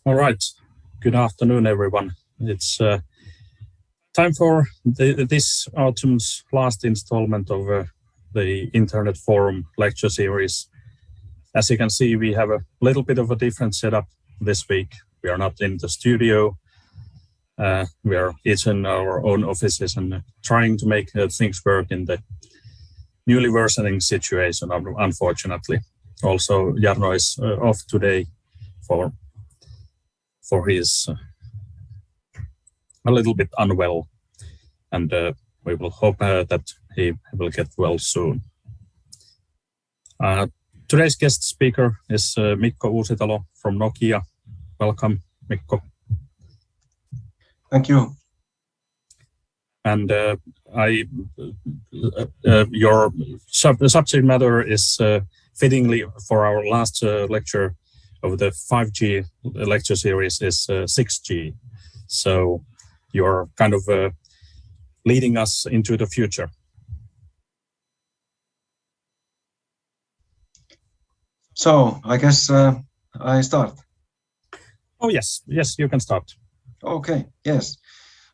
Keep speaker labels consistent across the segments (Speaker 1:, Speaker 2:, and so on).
Speaker 1: All right. Good afternoon, everyone. It's time for this autumn's last installment of the Internet Forum lecture series. As you can see, we have a little bit of a different setup this week. We are not in the studio. We are each in our own offices and trying to make things work in the newly worsening situation, unfortunately. Also, Jarno is off today for his a little bit unwell, and we will hope that he will get well soon. Today's guest speaker is Mikko Uusitalo from Nokia. Welcome, Mikko.
Speaker 2: Thank you.
Speaker 1: And your subject matter is fittingly for our last lecture of the 5G lecture series is 6G. So you're kind of leading us into the future.
Speaker 2: So I guess I start.
Speaker 1: Oh, yes, you can start.
Speaker 2: Okay, yes.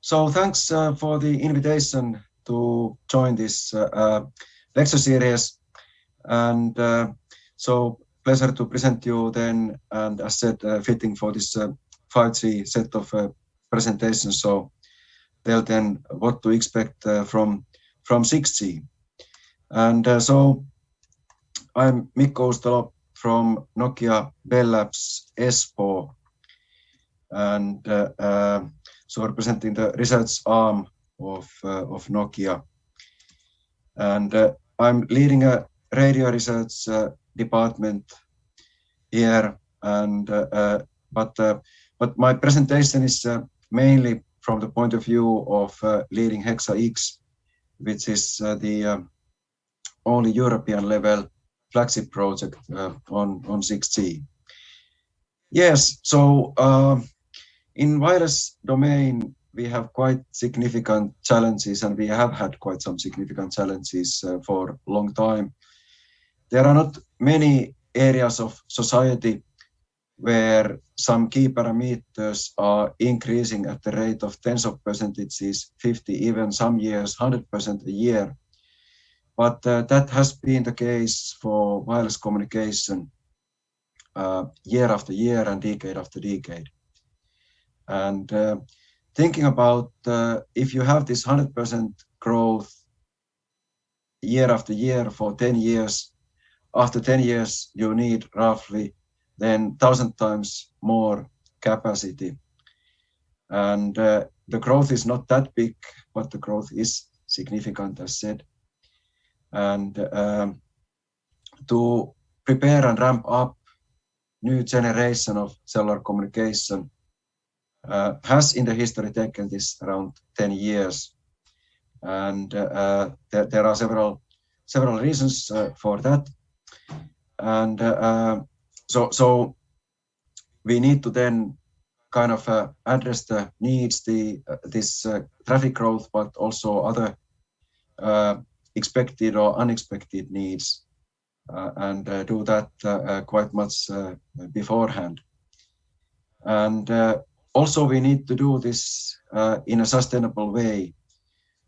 Speaker 2: So thanks for the invitation to join this lecture series. And so pleasure to present you then, and as said, fitting for this 5G set of presentations. So tell then what to expect from 6G. And so I'm Mikko Uusitalo from Nokia Bell Labs Espoo, and so representing the research arm of Nokia. And I'm leading a radio research department here, and but my presentation is mainly from the point of view of leading Hexa-X, which is the only European level flagship project on 6G. Yes, so in wireless domain, we have quite significant challenges, and we have had quite some significant challenges for a long time. There are not many areas of society where some key parameters are increasing at the rate of tens of percentages, 50, even some years, 100% a year. But that has been the case for wireless communication year after year and decade after decade. And thinking about if you have this 100% growth year after year for 10 years, after 10 years, you need roughly then 1,000 times more capacity. And the growth is not that big, but the growth is significant, as said. And to prepare and ramp up new generation of cellular communication has in the history taken this around 10 years. And there are several reasons for that. And so we need to then kind of address the needs, this traffic growth, but also other expected or unexpected needs, and do that quite much beforehand. And also we need to do this in a sustainable way.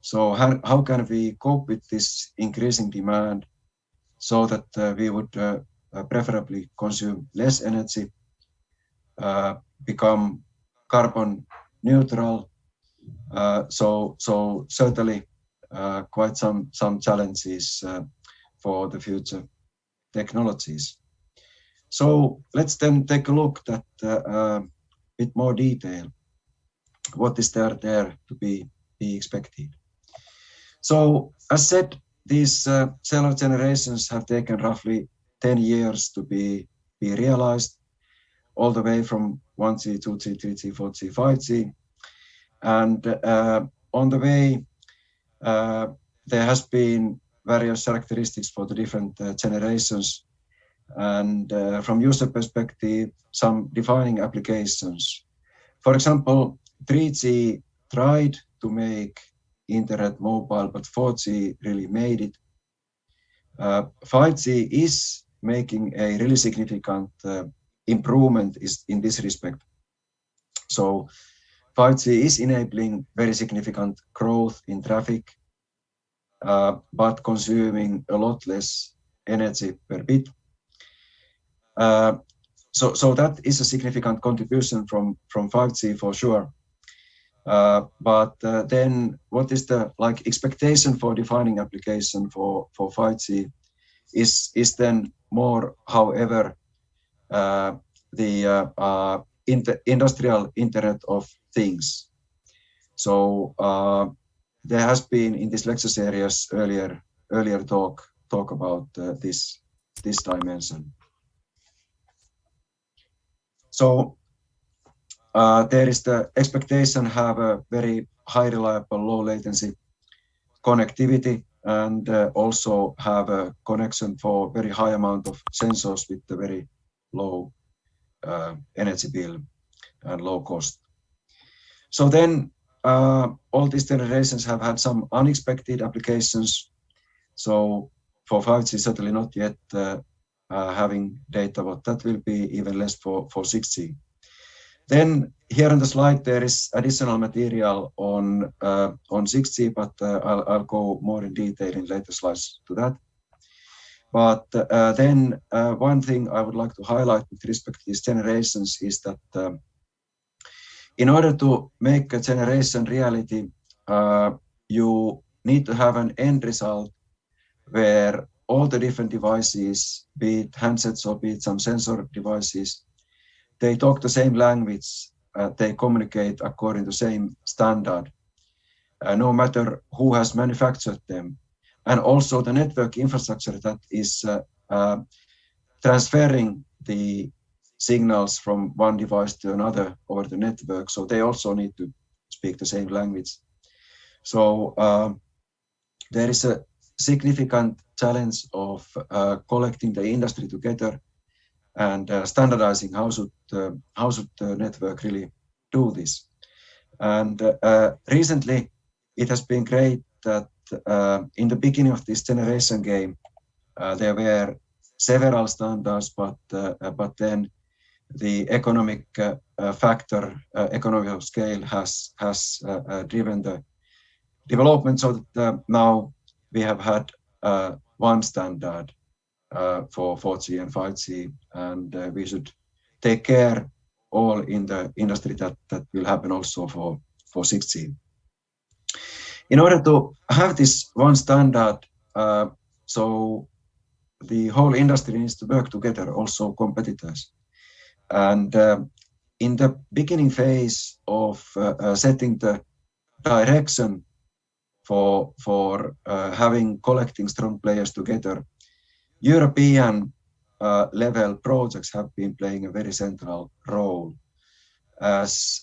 Speaker 2: So how can we cope with this increasing demand so that we would preferably consume less energy, become carbon neutral? So certainly quite some challenges for the future technologies. So let's then take a look at a bit more detail. What is there to be expected? So as said, these cellular generations have taken roughly 10 years to be realized, all the way from 1G, 2G, 3G, 4G, 5G. And on the way, there has been various characteristics for the different generations. And from user perspective, some defining applications. For example, 3G tried to make internet mobile, but 4G really made it. 5G is making a really significant improvement in this respect. So 5G is enabling very significant growth in traffic, but consuming a lot less energy per bit. So that is a significant contribution from 5G for sure. But then what is the expectation for defining application for 5G is then more, however, the industrial Internet of Things. So there has been in this lecture series earlier talk about this dimension. So there is the expectation have a very high reliable, low latency connectivity, and also have a connection for very high amount of sensors with a very low energy bill and low cost. So then all these generations have had some unexpected applications. So for 5G, certainly not yet having data, but that will be even less for 6G. Then here on the slide, there is additional material on 6G, but I'll go more in detail in later slides to that. But then one thing I would like to highlight with respect to these generations is that in order to make a generation reality, you need to have an end result where all the different devices, be it handsets or be it some sensor devices, they talk the same language, they communicate according to the same standard, no matter who has manufactured them. And also the network infrastructure that is transferring the signals from one device to another over the network. So they also need to speak the same language. So there is a significant challenge of collecting the industry together and standardizing how should the network really do this. And recently, it has been great that in the beginning of this generation game, there were several standards, but then the economic factor, economy of scale has driven the development, so that now we have had one standard for 4G and 5G, and we should take care all in the industry that will happen also for 6G. In order to have this one standard, so the whole industry needs to work together, also competitors. And in the beginning phase of setting the direction for collecting strong players together, European level projects have been playing a very central role. As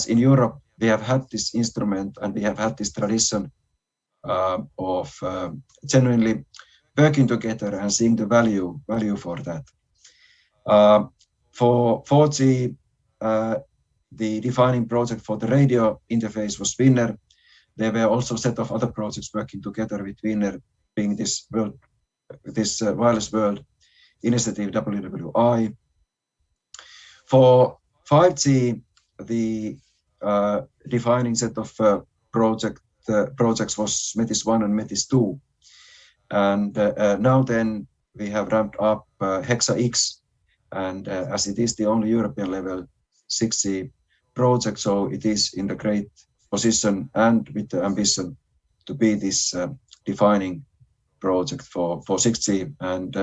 Speaker 2: in Europe, we have had this instrument and we have had this tradition of genuinely working together and seeing the value for that. For 4G, the defining project for the radio interface was WINNER. There were also a set of other projects working together with WINNER, being this Wireless World Initiative, WWI. For 5G, the defining set of projects was METIS 1 and METIS 2. And now then we have ramped up Hexa-X, and as it is the only European level 6G project, so it is in the great position and with the ambition to be this defining project for 6G. And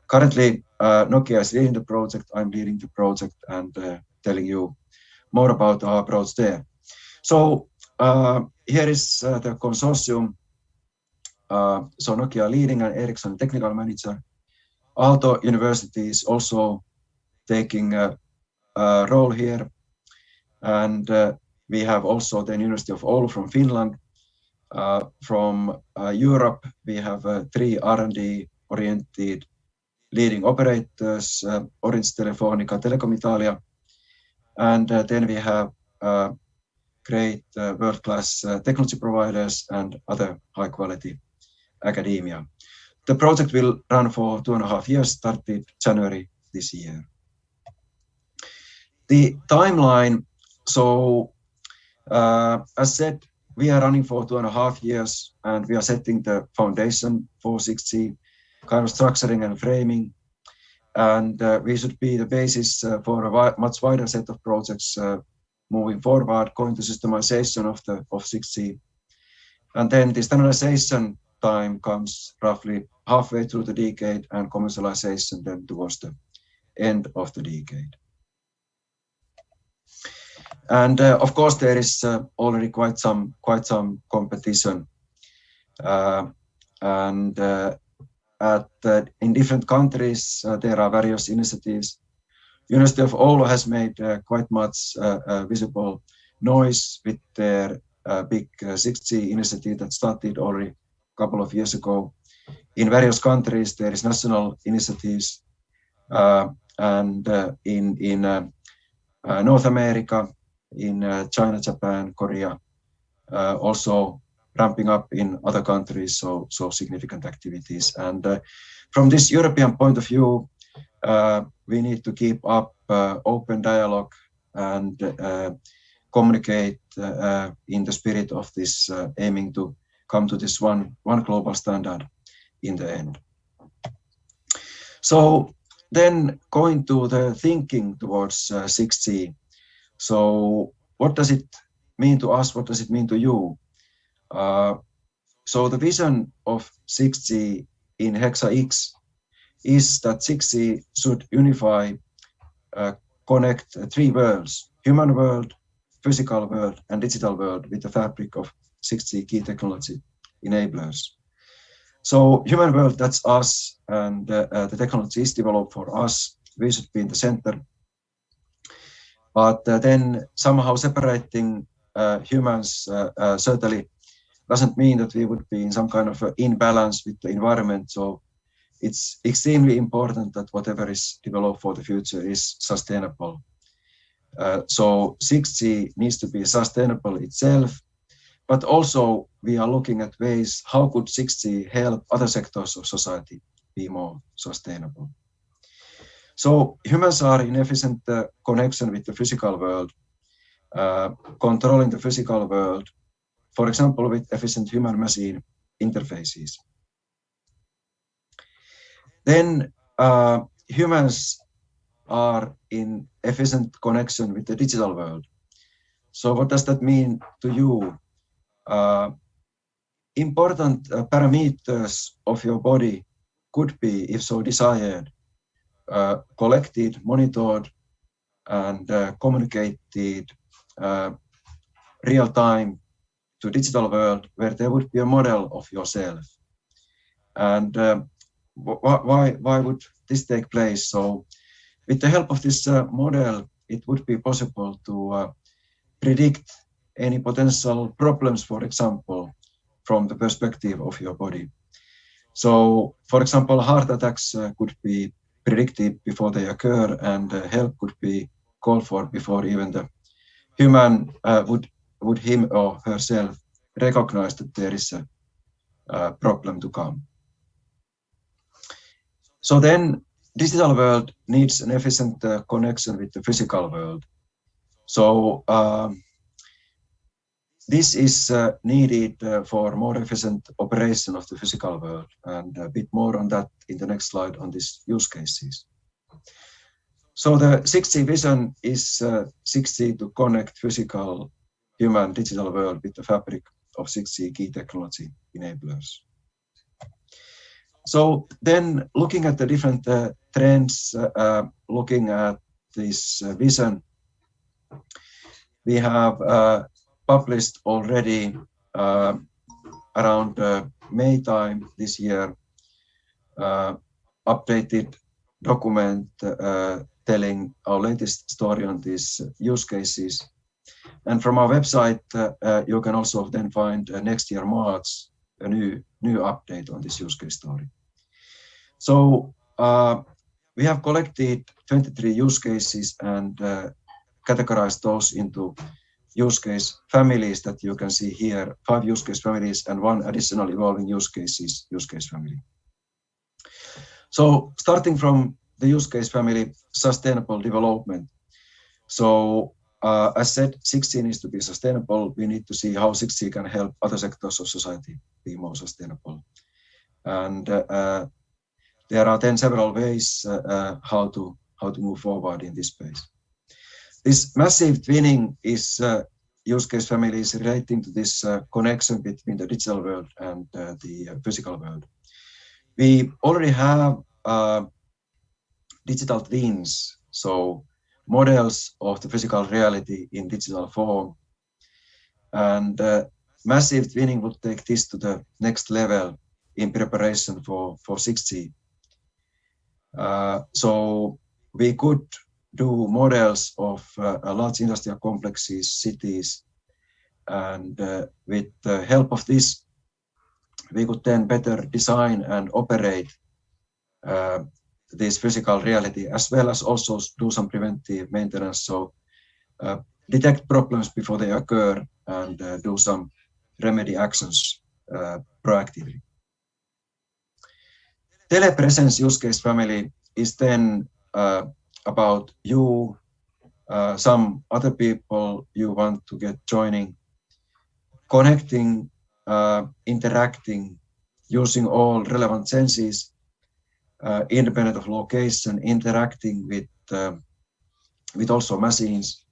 Speaker 2: currently Nokia is leading the project, I'm leading the project and telling you more about our approach there. So here is the consortium. So Nokia leading and Ericsson technical manager. Aalto University is also taking a role here. And we have also the University of Oulu from Finland. From Europe, we have 3 R&D oriented leading operators, Orange, Telefonica, Telecom Italia. And then we have great world-class technology providers and other high-quality academia. The project will run for 2.5 years, started January this year. The timeline, so as said, we are running for 2.5 years and we are setting the foundation for 6G, kind of structuring and framing. And we should be the basis for a much wider set of projects moving forward, going to systemization of 6G. And then the standardization time comes roughly halfway through the decade and commercialization then towards the end of the decade. And of course, there is already quite some competition, in different countries there are various initiatives. University of Oulu has made quite much visible noise with their big 6G initiative that started already a couple of years ago. In various countries there is national initiatives, and in North America, in China, Japan, Korea, also ramping up in other countries, so significant activities. And from this European point of view, we need to keep up open dialogue and communicate in the spirit of this aiming to come to this one global standard in the end. So then going to the thinking towards 6G. So what does it mean to us? What does it mean to you? So the vision of 6G in HEXA-X is that 6G should unify, connect 3 worlds: human world, physical world, and digital world with the fabric of 6G key technology enablers. So human world, that's us, and the technology is developed for us. We should be in the center. But then somehow separating humans certainly doesn't mean that we would be in some kind of imbalance with the environment. So it's extremely important that whatever is developed for the future is sustainable. So 6G needs to be sustainable itself, but also we are looking at ways how could 6G help other sectors of society be more sustainable. So humans are in efficient connection with the physical world, controlling the physical world, for example, with efficient human-machine interfaces. Then humans are in efficient connection with the digital world. So what does that mean to you? Important parameters of your body could be, if so desired, collected, monitored, and communicated real time to digital world, where there would be a model of yourself. And why would this take place? So with the help of this model, it would be possible to predict any potential problems, for example, from the perspective of your body. So, for example, heart attacks could be predicted before they occur, and help could be called for before even the human would him or herself recognize that there is a problem to come. So then digital world needs an efficient connection with the physical world. So this is needed for more efficient operation of the physical world, and a bit more on that in the next slide on these use cases. So the 6G vision is 6G to connect physical, human, digital world with the fabric of 6G key technology enablers. So then looking at the different trends, looking at this vision, we have published already around May time this year, updated document telling our latest story on these use cases. And from our website, you can also then find next year March a new update on this use case story. So we have collected 23 use cases and categorized those into use case families that you can see here, 5 use case families and 1 additional evolving use case family. So starting from the use case family, sustainable development. So as said, 6G needs to be sustainable. We need to see how 6G can help other sectors of society be more sustainable. And there are then several ways how to move forward in this space. This massive twinning is use case families relating to this connection between the digital world and the physical world. We already have digital twins, so models of the physical reality in digital form. And massive twinning would take this to the next level in preparation for 6G. So we could do models of large industrial complexes, cities, and with the help of this, we could then better design and operate this physical reality, as well as also do some preventive maintenance. So detect problems before they occur and do some remedy actions proactively. Telepresence use case family is then about you, some other people you want to get joining, connecting, interacting, using all relevant senses, independent of location, interacting with also machines,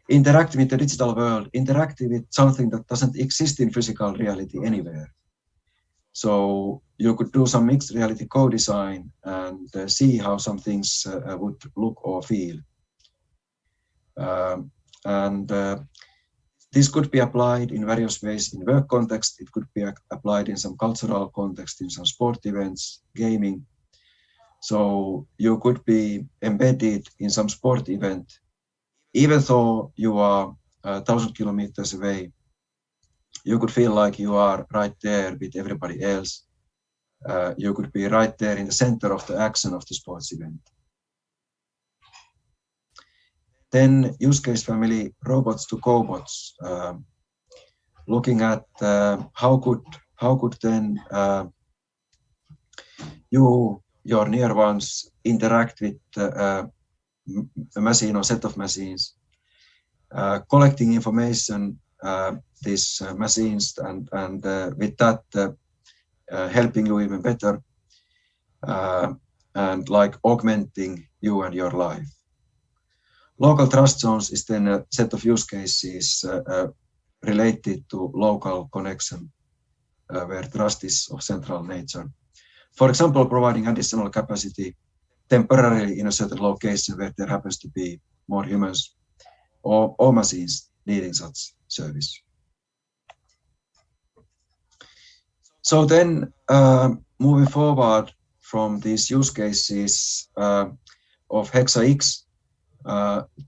Speaker 2: interacting with the digital world, interacting with something that doesn't exist in physical reality anywhere. So you could do some mixed reality co-design and see how some things would look or feel. This could be applied in various ways in work context. It could be applied in some cultural context, in some sport events, gaming. So you could be embedded in some sport event, even though you are 1,000 kilometers away. You could feel like you are right there with everybody else. You could be right there in the center of the action of the sports event. Then use case family robots to cobots, looking at how could then your near ones interact with a machine or set of machines, collecting information, these machines, and with that helping you even better, and like augmenting you and your life. Local trust zones is then a set of use cases related to local connection, where trust is of central nature. For example, providing additional capacity temporarily in a certain location where there happens to be more humans or machines needing such service. So then moving forward from these use cases of HEXA-X,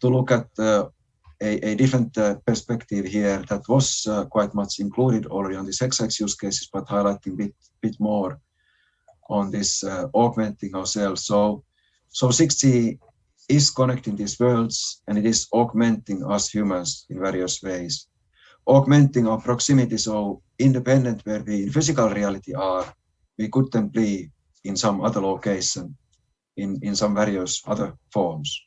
Speaker 2: to look at a different perspective here that was quite much included already on these HEXA-X use cases, but highlighting a bit more on this augmenting ourselves. So 6G is connecting these worlds, and it is augmenting us humans in various ways. Augmenting our proximity, so independent where we in physical reality are, we could then be in some other location, in some various other forms.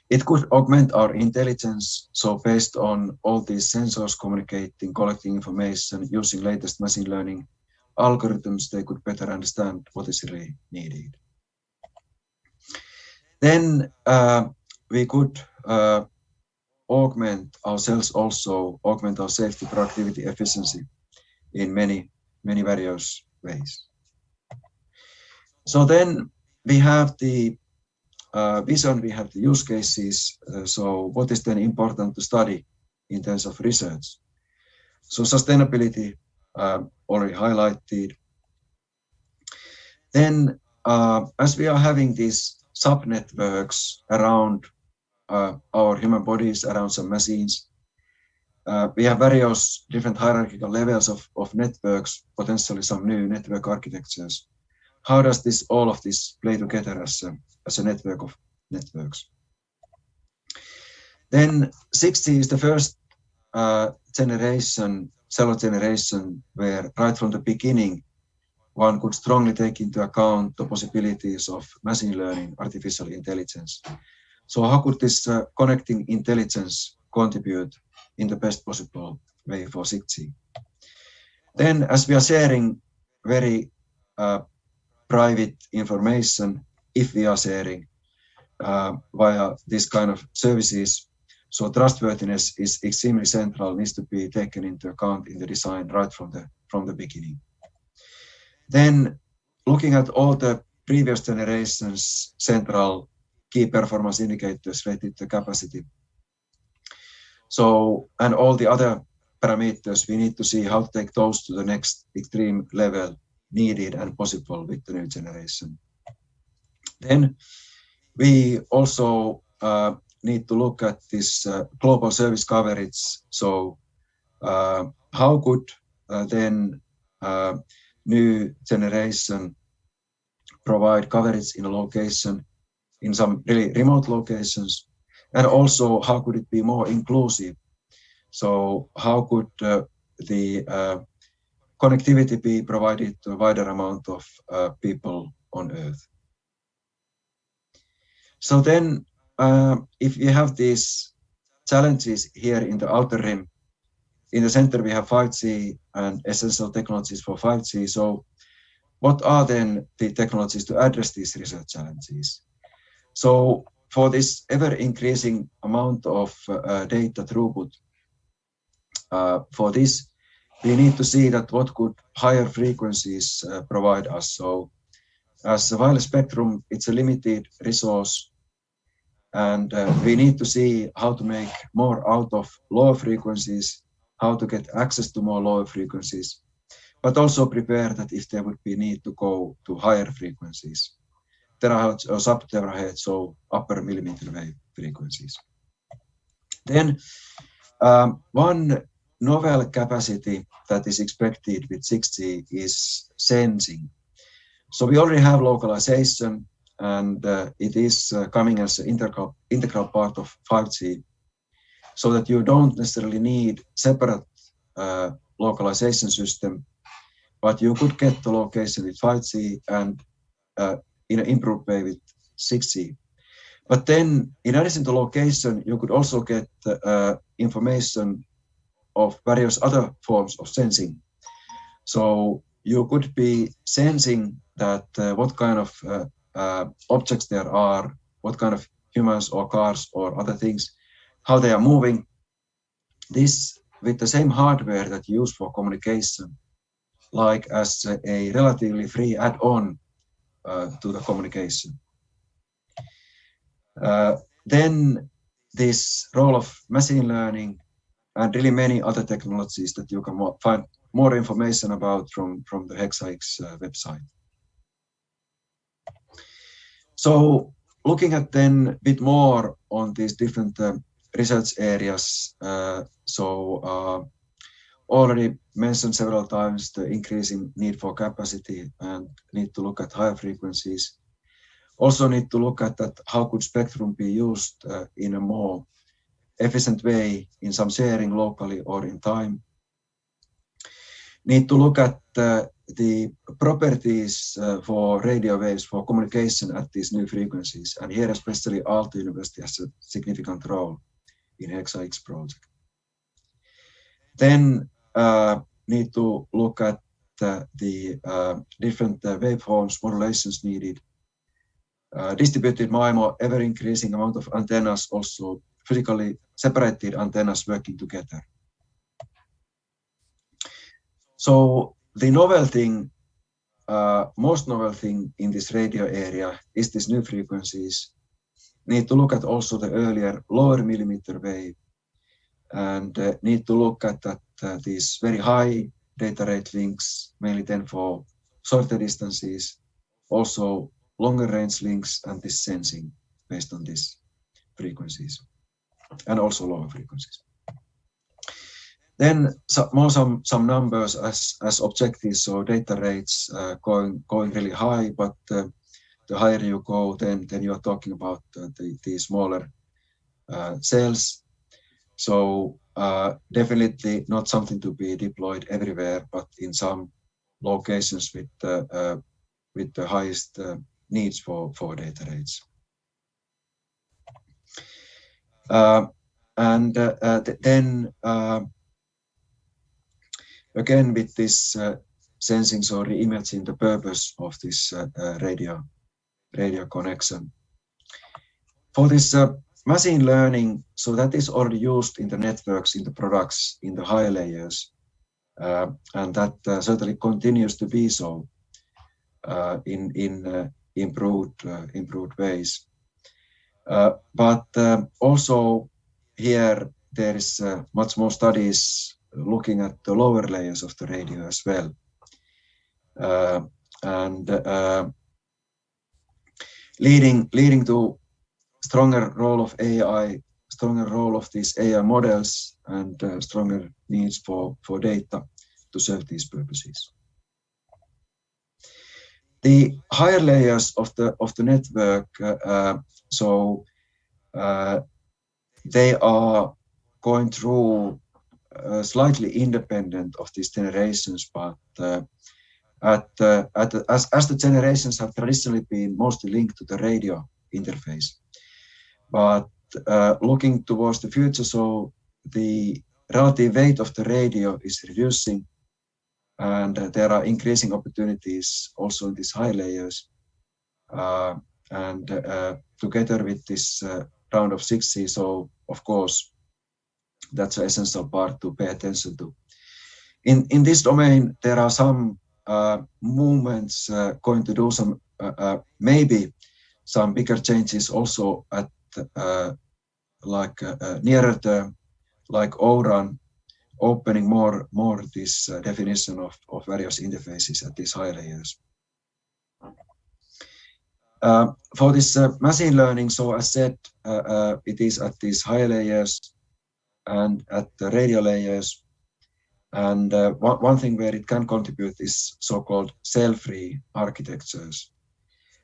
Speaker 2: It could augment our intelligence, so based on all these sensors communicating, collecting information, using latest machine learning algorithms, they could better understand what is really needed. Then we could augment ourselves also, augment our safety, productivity, efficiency in many various ways. So then we have the vision, we have the use cases. So what is then important to study in terms of research? So sustainability already highlighted. Then as we are having these sub-networks around our human bodies, around some machines, we have various different hierarchical levels of networks, potentially some new network architectures. How does all of this play together as a network of networks? Then 6G is the first generation, cellular generation, where right from the beginning, one could strongly take into account the possibilities of machine learning, artificial intelligence. So how could this connecting intelligence contribute in the best possible way for 6G? Then, as we are sharing very private information, if we are sharing via this kind of services, so trustworthiness is extremely central, needs to be taken into account in the design right from the beginning. Then, looking at all the previous generations central key performance indicators related to capacity, so and all the other parameters, we need to see how to take those to the next extreme level needed and possible with the new generation. Then we also need to look at this global service coverage. So how could then new generation provide coverage in a location, in some really remote locations, and also how could it be more inclusive? So how could the connectivity be provided to a wider amount of people on Earth? So then, if we have these challenges here in the outer rim, in the center we have 5G and essential technologies for 5G. So what are then the technologies to address these research challenges? So for this ever-increasing amount of data throughput, for this, we need to see that what could higher frequencies provide us. So as a wireless spectrum, it's a limited resource, and we need to see how to make more out of lower frequencies, how to get access to more lower frequencies, but also prepare that if there would be need to go to higher frequencies, terahertz or sub-terahertz, so upper millimeter wave frequencies. Then one novel capacity that is expected with 6G is sensing. So we already have localization, and it is coming as an integral part of 5G, so that you don't necessarily need separate localization system, but you could get the location with 5G and in an improved way with 6G. But then, in addition to location, you could also get information of various other forms of sensing. So you could be sensing that what kind of objects there are, what kind of humans or cars or other things, how they are moving. This with the same hardware that you use for communication, like as a relatively free add-on to the communication. Then this role of machine learning and really many other technologies that you can find more information about from the HEXAX website. So looking at then a bit more on these different research areas, already mentioned several times the increasing need for capacity and need to look at higher frequencies. Also need to look at that how could spectrum be used in a more efficient way in some sharing locally or in time. Need to look at the properties for radio waves for communication at these new frequencies, and here especially Aalto University has a significant role in HEXAX project. Then need to look at the different waveforms, modulations needed. Distributed MIMO, ever-increasing amount of antennas, also physically separated antennas working together. So the novel thing, most novel thing in this radio area is these new frequencies. Need to look at also the earlier lower millimeter wave, and need to look at that these very high data rate links, mainly then for shorter distances, also longer range links and this sensing based on these frequencies, and also lower frequencies. Then some numbers as objectives. So data rates going really high, but the higher you go, then you are talking about the smaller cells. So definitely not something to be deployed everywhere, but in some locations with the highest needs for data rates. Then again with this sensing, so reimaging the purpose of this radio connection. For this machine learning, so that is already used in the networks, in the products, in the higher layers, and that certainly continues to be so in improved ways. But also here there is much more studies looking at the lower layers of the radio as well, and leading to stronger role of AI, stronger role of these AI models, and stronger needs for data to serve these purposes. The higher layers of the network, they are going through slightly independent of these generations, but as the generations have traditionally been mostly linked to the radio interface. But looking towards the future, so the relative weight of the radio is reducing, and there are increasing opportunities also in these high layers. And together with this round of 6G, so of course, that's an essential part to pay attention to. In this domain, there are some movements going to do some maybe some bigger changes also at nearer term, like O-RAN, opening more this definition of various interfaces at these high layers. For this machine learning, so as said, it is at these higher layers and at the radio layers. And one thing where it can contribute is so-called cell-free architectures.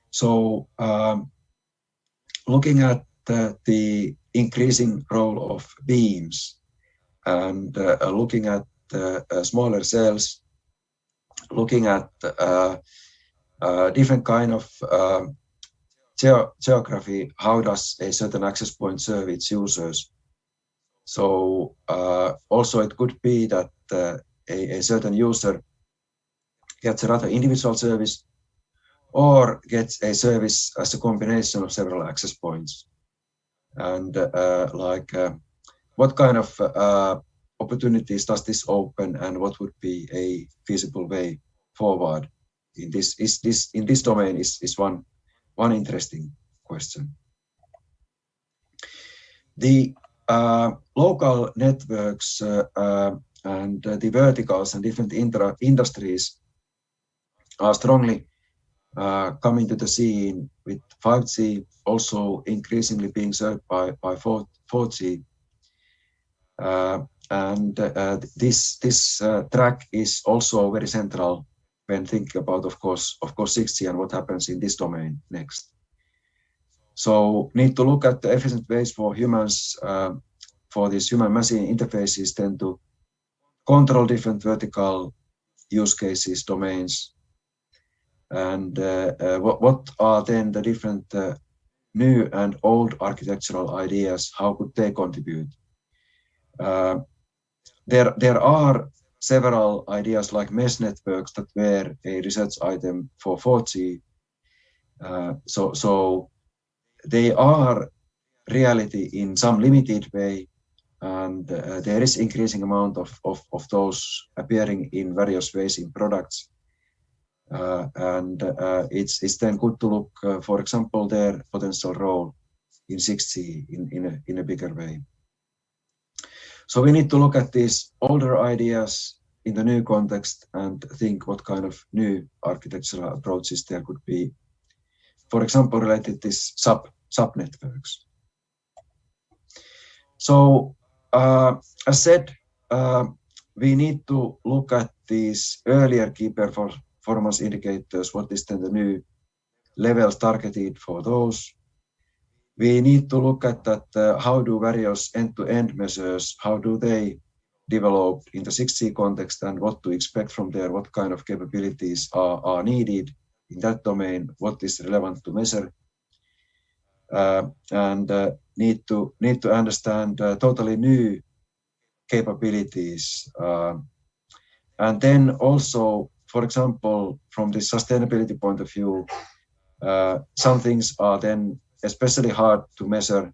Speaker 2: So looking at the increasing role of beams and looking at smaller cells, looking at different kind of geography, how does a certain access point serve its users? So also it could be that a certain user gets a rather individual service or gets a service as a combination of several access points. And what kind of opportunities does this open, and what would be a feasible way forward in this domain is one interesting question. The local networks and the verticals and different industries are strongly coming to the scene with 5G, also increasingly being served by 4G. And this track is also very central when thinking about, of course, 6G and what happens in this domain next. So need to look at the efficient ways for humans, for these human-machine interfaces, then to control different vertical use cases, domains, and what are then the different new and old architectural ideas, how could they contribute? There are several ideas like mesh networks that were a research item for 4G. So they are reality in some limited way, and there is increasing amount of those appearing in various ways in products. And it's then good to look, for example, their potential role in 6G in a bigger way. So we need to look at these older ideas in the new context and think what kind of new architectural approaches there could be. For example, related to these sub-networks. So as said, we need to look at these earlier key performance indicators. What is then the new levels targeted for those? We need to look at that, how do various end-to-end measures, how do they develop in the 6G context, and what to expect from there, what kind of capabilities are needed in that domain, what is relevant to measure. and need to understand totally new capabilities. And then also, for example, from the sustainability point of view, some things are then especially hard to measure.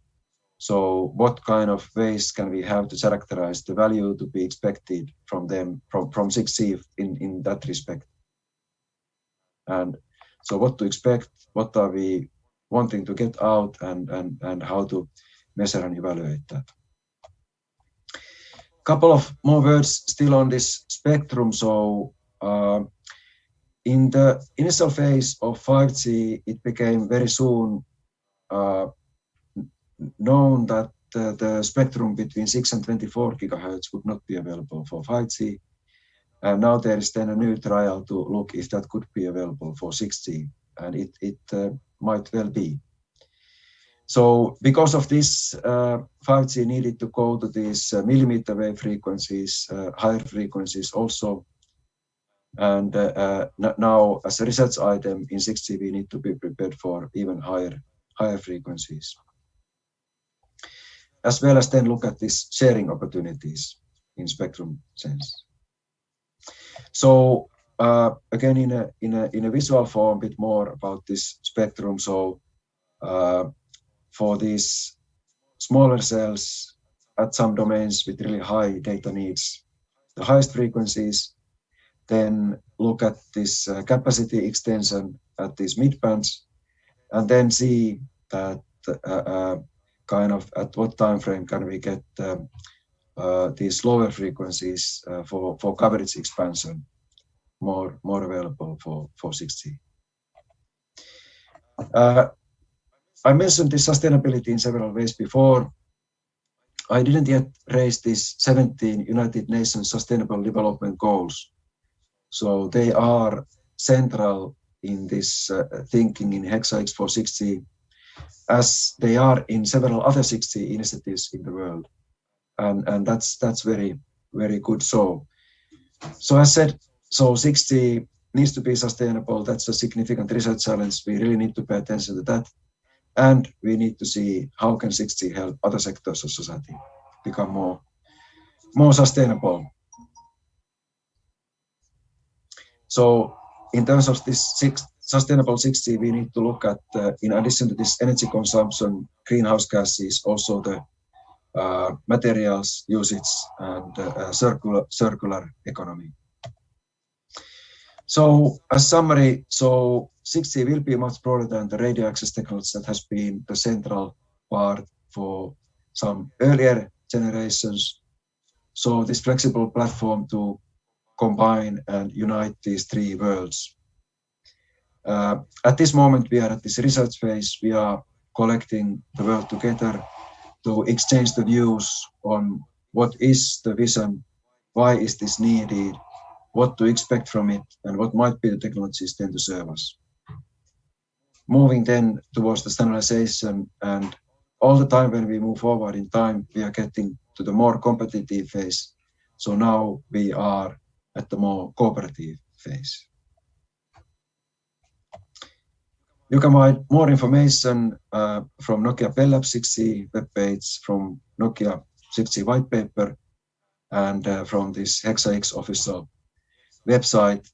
Speaker 2: So what kind of ways can we have to characterize the value to be expected from them, from 6C in that respect? And so what to expect, what are we wanting to get out, and how to measure and evaluate that. Couple of more words still on this spectrum. So in the initial phase of 5G, it became very soon known that the spectrum between 6 and 24 gigahertz would not be available for 5G. And now there is then a new trial to look if that could be available for 6G, and it might well be. So because of this, 5G needed to go to these millimeter wave frequencies, higher frequencies also. And now as a research item in 6G, we need to be prepared for even higher frequencies. As well as then look at these sharing opportunities in spectrum sense. So again, in a visual form, a bit more about this spectrum. So for these smaller cells at some domains with really high data needs, the highest frequencies, then look at this capacity extension at these midbands, and then see that kind of at what time frame can we get these lower frequencies for coverage expansion more available for 6G. I mentioned this sustainability in several ways before. I didn't yet raise these 17 United Nations Sustainable Development Goals. So they are central in this thinking in HexaX for 6G, as they are in several other 6G initiatives in the world. And that's very, very good. So as said, so 6G needs to be sustainable. That's a significant research challenge. We really need to pay attention to that. And we need to see how can 6G help other sectors of society become more sustainable. So in terms of this sustainable 6G, we need to look at, in addition to this energy consumption, greenhouse gases, also the materials usage and circular economy. So as summary, so 6G will be much broader than the radio access technology that has been the central part for some earlier generations. So this flexible platform to combine and unite these three worlds. At this moment, we are at this research phase. We are collecting the world together to exchange the views on what is the vision, why is this needed, what to expect from it, and what might be the technologies then to serve us. Moving then towards the standardization, and all the time when we move forward in time, we are getting to the more competitive phase. So now we are at the more cooperative phase. You can find more information from Nokia Bell Labs 6G webpage, from Nokia 6G white paper, and from this HexaX official website,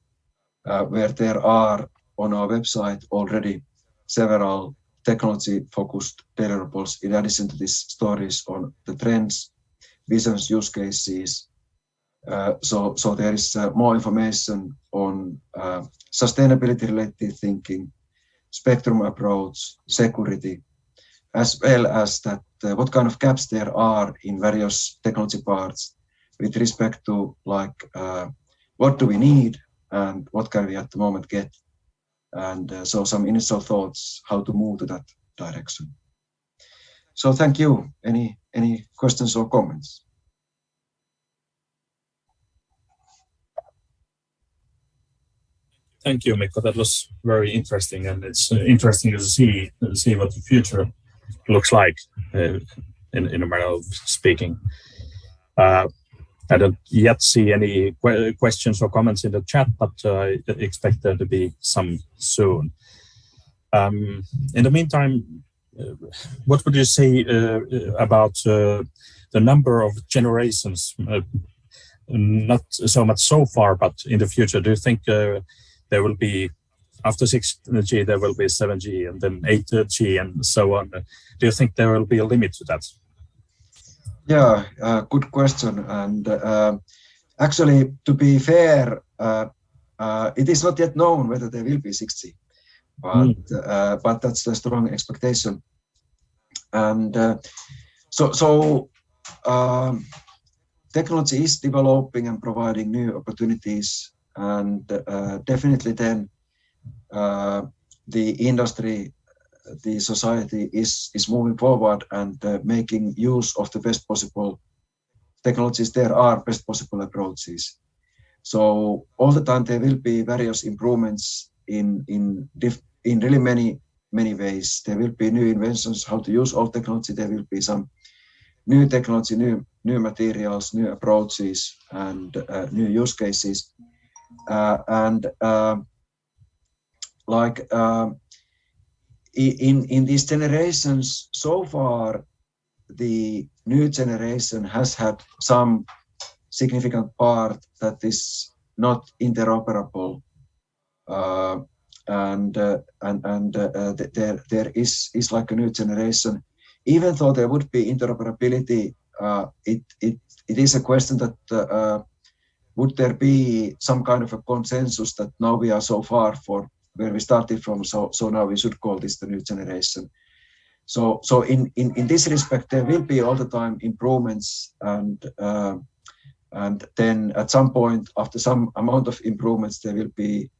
Speaker 2: where there are on our website already several technology-focused deliverables in addition to these stories on the trends, visions, use cases. So there is more information on sustainability-related thinking, spectrum approach, security, as well as that what kind of gaps there are in various technology parts with respect to like what do we need and what can we at the moment get, and so some initial thoughts how to move to that direction. So thank you. Any questions or comments?
Speaker 1: Thank you, Mikko. That was very interesting, and it's interesting to see what the future looks like in a manner of speaking. I don't yet see any questions or comments in the chat, but I expect there to be some soon. In the meantime, what would you say about the number of generations? Not so much so far, but in the future, do you think there will be, after 6G, there will be 7G and then 8G and so on? Do you think there will be a limit to that?
Speaker 2: Yeah, good question. And actually, to be fair, it is not yet known whether there will be 6G, but that's a strong expectation. And technology is developing and providing new opportunities, and definitely then the industry, the society is moving forward and making use of the best possible technologies. There are best possible approaches. So all the time there will be various improvements in really many ways. There will be new inventions how to use old technology. There will be some new technology, new materials, new approaches, and new use cases. In these generations, so far, the new generation has had some significant part that is not interoperable, and there is like a new generation. Even though there would be interoperability, it is a question that would there be some kind of a consensus that now we are so far for where we started from, so now we should call this the new generation. So in this respect, there will be all the time improvements, and then at some point, after some amount of improvements, there will be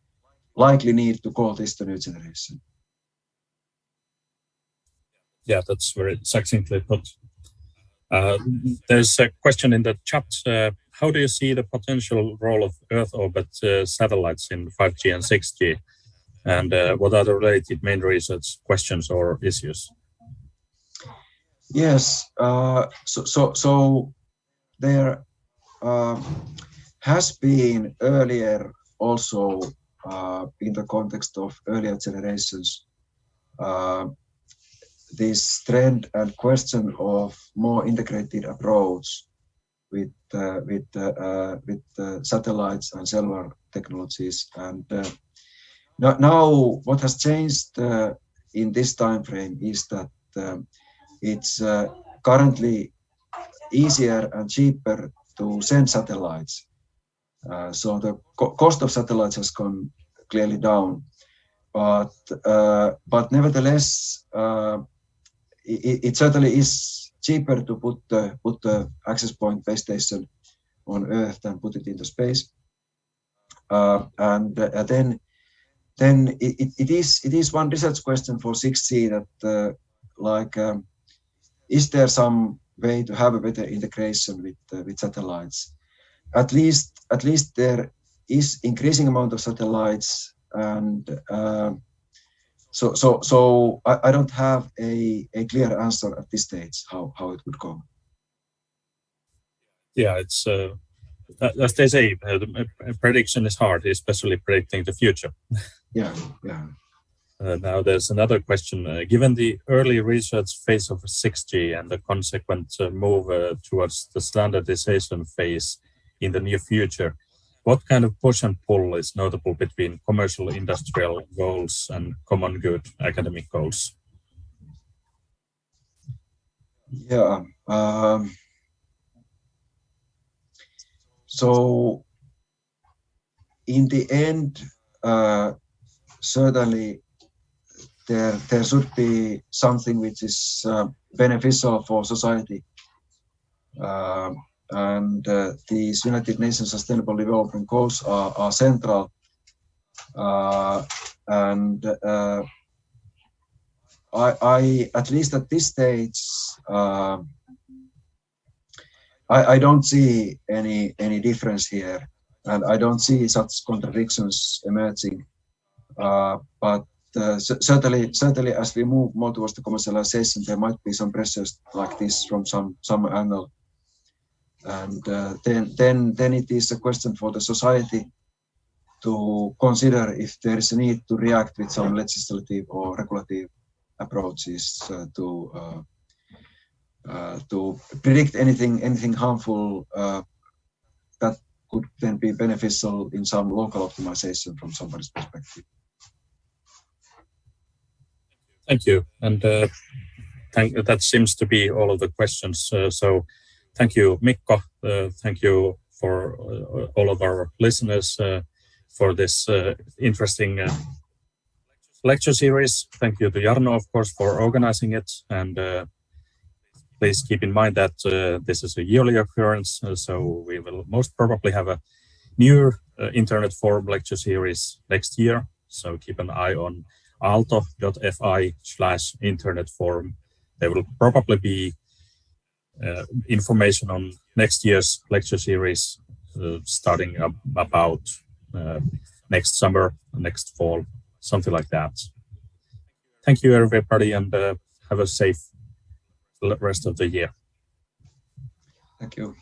Speaker 2: likely need to call this the new generation.
Speaker 1: Yeah, that's very succinctly put. There's a question in the chat. How do you see the potential role of Earth orbit satellites in 5G and 6G? And what are the related main research questions or issues?
Speaker 2: Yes, so there has been earlier also in the context of earlier generations this trend and question of more integrated approach with satellites and cellular technologies. And now what has changed in this time frame is that it's currently easier and cheaper to send satellites. So the cost of satellites has gone clearly down, but nevertheless, it certainly is cheaper to put the access point base station on Earth than put it into space. And then it is one research question for 6G that is there some way to have a better integration with satellites? At least there is increasing amount of satellites, and so I don't have a clear answer at this stage how it would go.
Speaker 1: Yeah, it's as they say, prediction is hard, especially predicting the future.
Speaker 2: Yeah.
Speaker 1: Now there's another question. Given the early research phase of 6G and the consequent move towards the standardization phase in the near future, what kind of push and pull is notable between commercial industrial goals and common good academic goals?
Speaker 2: Yeah. So in the end, certainly there should be something which is beneficial for society. And these United Nations Sustainable Development Goals are central. And I at least at this stage, I don't see any difference here, and I don't see such contradictions emerging. But certainly, as we move more towards the commercialization, there might be some pressures like this from some angle, and then it is a question for the society to consider if there is a need to react with some legislative or regulative approaches to predict anything harmful that could then be beneficial in some local optimization from somebody's perspective.
Speaker 1: Thank you. And that seems to be all of the questions. So thank you, Mikko. Thank you for all of our listeners for this interesting lecture series. Thank you to Jarno, of course, for organizing it. And please keep in mind that this is a yearly occurrence. So we will most probably have a new Internet Forum lecture series next year. So keep an eye on aalto.fi/Internet Forum. There will probably be information on next year's lecture series starting about next summer, next fall, something like that. Thank you, everybody, and have a safe rest of the year.
Speaker 2: Thank you.